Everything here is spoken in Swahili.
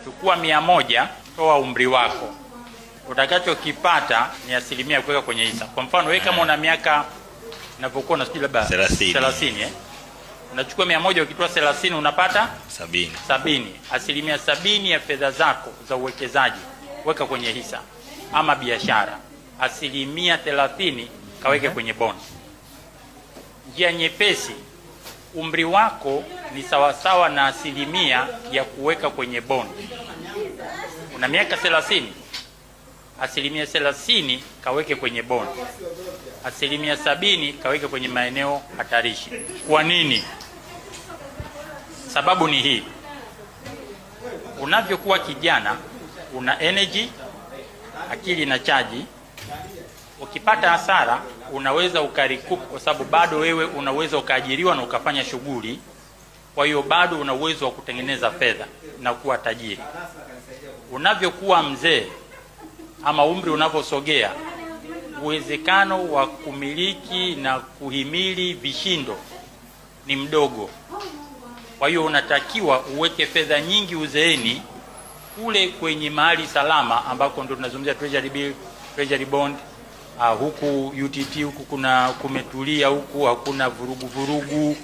chukua 100, toa umri wako, utakachokipata ni asilimia kuweka kwenye hisa. Kwa mfano wewe kama una miaka ninapokuwa na sijui labda 30 unachukua 100, ukitoa 30 unapata 70. Asilimia 70 ya fedha zako za uwekezaji weka kwenye hisa ama biashara, asilimia 30 kaweke kwenye bond. Njia nyepesi, umri wako ni sawasawa na asilimia ya kuweka kwenye bond. Una miaka 30, asilimia 30 kaweke kwenye bond, asilimia 70 kaweke kwenye maeneo hatarishi. Kwa nini? Sababu ni hii: unavyokuwa kijana una energy, akili na chaji. Ukipata hasara unaweza ukarikup, kwa sababu bado wewe unaweza ukaajiriwa na ukafanya shughuli. Kwa hiyo bado una uwezo wa kutengeneza fedha na kuwa tajiri. Unavyokuwa mzee ama umri unavyosogea, uwezekano wa kumiliki na kuhimili vishindo ni mdogo. Kwa hiyo unatakiwa uweke fedha nyingi uzeeni kule kwenye mahali salama, ambako ndio tunazungumzia treasury bill, treasury bond. Huku UTT huku kumetulia, huku hakuna vurugu.